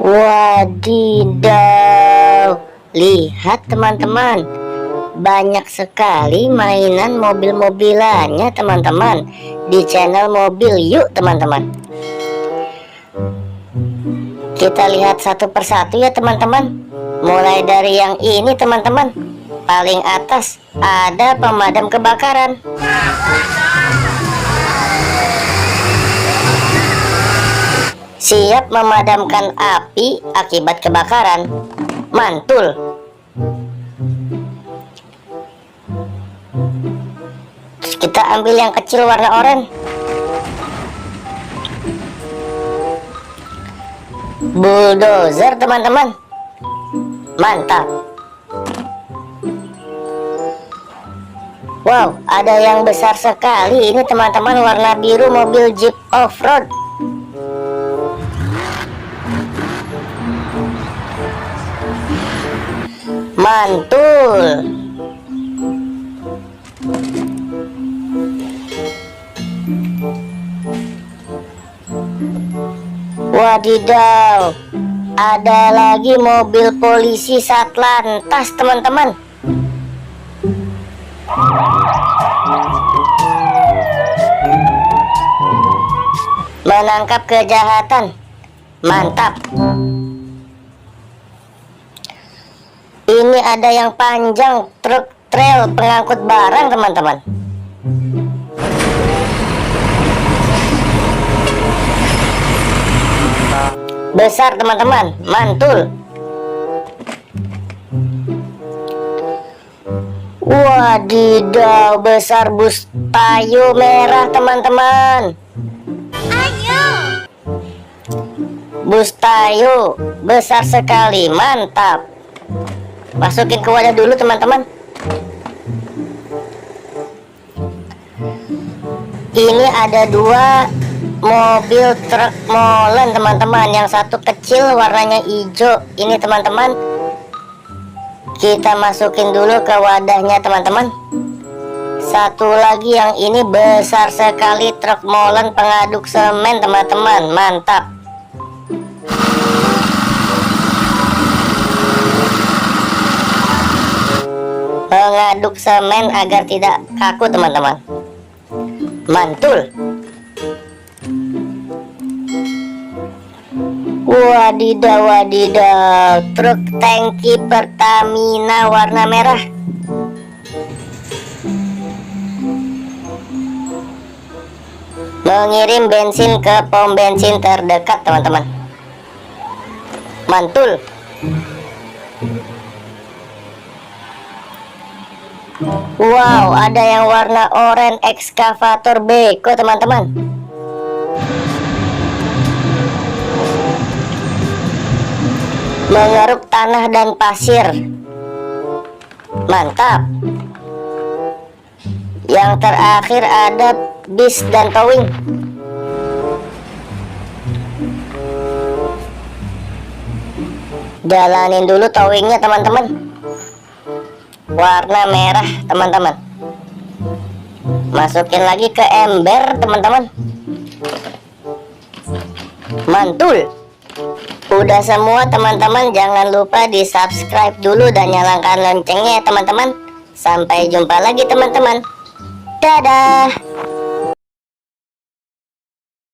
Wadidaw, lihat teman-teman, banyak sekali mainan mobil-mobilannya teman-teman di channel Mobil Yuk teman-teman. Kita lihat satu persatu ya teman-teman. Mulai dari yang ini teman-teman. Paling atas ada pemadam kebakaran. Siap memadamkan api akibat kebakaran. Mantul. Terus kita ambil yang kecil warna oranye. Bulldozer teman-teman. Mantap. Wow, ada yang besar sekali ini teman-teman, warna biru, mobil Jeep off-road. Mantul. Wadidaw, ada lagi mobil polisi Satlantas teman-teman. Menangkap kejahatan. Mantap. Ini ada yang panjang, truk trail pengangkut barang teman-teman. Besar teman-teman, mantul. Wadidaw, besar, bus Tayo merah teman-teman. Bus Tayo besar sekali, mantap. Masukin ke wadah dulu teman-teman. Ini ada dua mobil truk molen teman-teman. Yang satu kecil warnanya hijau. Ini teman-teman, kita masukin dulu ke wadahnya teman-teman. Satu lagi yang ini besar sekali, truk molen pengaduk semen teman-teman. Mantap. Mengaduk semen agar tidak kaku teman-teman. Mantul. Wadidaw, wadidaw, truk tangki Pertamina warna merah. Mengirim bensin ke pom bensin terdekat teman-teman. Mantul. Wow, ada yang warna oranye, ekskavator beko teman-teman. Mengeruk tanah dan pasir. Mantap. Yang terakhir ada bis dan towing. Jalanin dulu towingnya teman-teman. Warna merah teman-teman. Masukin lagi ke ember teman-teman. Mantul. Udah semua teman-teman, jangan lupa di subscribe dulu dan nyalakan loncengnya ya teman-teman. Sampai jumpa lagi teman-teman. Dadah.